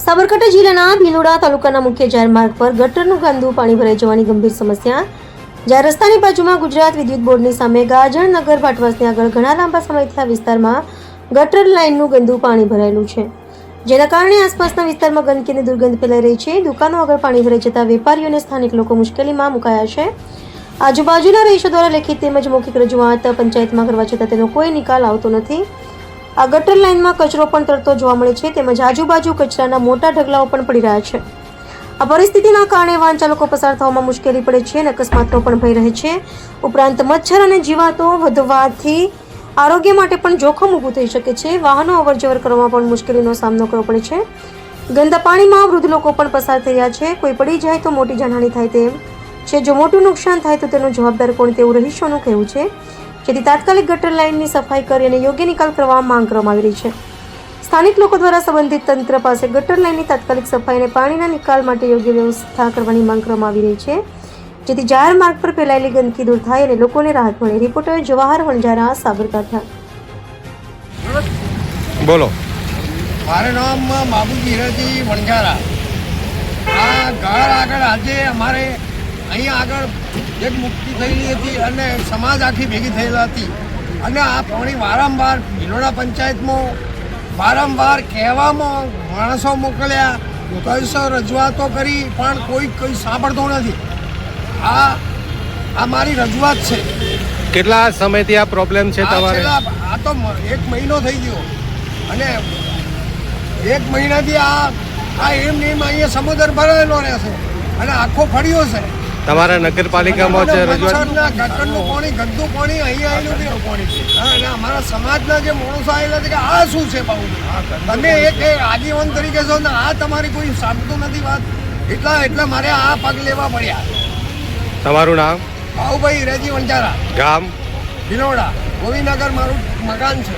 સાબરકાંઠા જિલ્લાના ભિલોડા તાલુકાના મુખ્ય જાહેર માર્ગ પર ગટરનું ગંદુ પાણી ભરાઈ જવાની ગંભીર સમસ્યા. જ્યાં રસ્તાની બાજુમાં ગુજરાત વિદ્યુત બોર્ડની સામે ગાજણનગર ભાટવાસની આગળ ઘણા લાંબા સમયથી આ વિસ્તારમાં ગટર લાઇનનું ગંદુ પાણી ભરાયેલું છે, જેના કારણે આસપાસના વિસ્તારમાં ગંદકીની દુર્ગંધ ફેલાઈ રહી છે. દુકાનો આગળ પાણી ભરાઈ જતા વેપારીઓ અને સ્થાનિક લોકો મુશ્કેલીમાં મુકાયા છે. આજુબાજુના રહીશો દ્વારા લેખિત તેમજ મૌખિક રજૂઆત પંચાયતમાં કરવા છતાં તેનો કોઈ નિકાલ આવતો નથી. આ ગટર લાઇનમાં કચરો પણ તરતો જોવા મળે છે, તેમજ આજુબાજુ કચરાના મોટા ઢગલાઓ પણ પડી રહ્યા છે. આ પરિસ્થિતિના કારણે વાહન ચાલકો પસાર થવામાં મુશ્કેલી પડે છે અને અકસ્માતનો પણ ભય રહે છે. ઉપરાંત મચ્છર અને જીવાતો વધવાથી આરોગ્ય માટે પણ જોખમ ઊભું થઈ શકે છે. વાહનો અવરજવર કરવામાં પણ મુશ્કેલીનો સામનો કરવો પડે છે. ગંદા પાણીમાં વૃદ્ધ લોકો પણ પસાર થઈ રહ્યા છે. કોઈ પડી જાય તો મોટી જાનહાનિ થાય તેમ છે. જો મોટું નુકસાન થાય તો તેનો જવાબદાર કોણ તેવું રહીશોનું કહેવું છે. જેથી તાત્કાલિક ગટર લાઇનની સફાઈ કરી અને યોગ્ય નિકાલ કરવા માંગ કરવામાં આવી રહી છે. સ્થાનિક લોકો દ્વારા સંબંધિત તંત્ર પાસે ગટર લાઇનની તાત્કાલિક સફાઈ અને પાણીના નિકાલ માટે યોગ્ય વ્યવસ્થા કરવાની માંગ કરવામાં આવી રહી છે, જેથી જાહેર માર્ગ પર ફેલાયેલી ગંદકી દૂર થાય અને લોકોને રાહત મળે. રિપોર્ટર જવાહર વણજારા, સાબરકાંઠા. બોલો. મારું નામ બાબુજી હીરાજી વણજારા. આ ઘર આગળ આજે અમારે અહીંયા આગળ એક મુક્તિ થયેલી હતી અને સમાજ આખી ભેગી થયેલા હતી અને આ પાણી વારંવાર ભિલોડા પંચાયતમાં વારંવાર કહેવામાં માણસો મોકલ્યા, કઈસો રજૂઆતો કરી પણ કોઈ સાંભળતું નથી. આ મારી રજૂઆત છે. કેટલા સમયથી આ પ્રોબ્લેમ છે તમારે? આ તો 1 મહિનો થઈ ગયો અને 1 મહિનાથી આ એમ અહીંયા સમુદ્ર ભરેલો રહેશે અને આખો ફળ્યો છે. તમારા નગરપાલિકામાં છે રજૂઆત? ગટરનું પાણી, ગંદુ પાણી અહીંયા આવેલું પાણી છે અને અમારા સમાજના જે માણસો આવેલા છે કે આ શું છે બાબુ, તમે એક આગેવાન તરીકે છો ને આ તમારી કોઈ સાંભળતું નથી વાત, એટલે મારે આ પગ લેવા પડ્યા. તમારું નામ? બાબુભાઈ હીરાજી વણજારા, ગામ? ભિલોડા, ગોવિંદનગર મારું મકાન છે.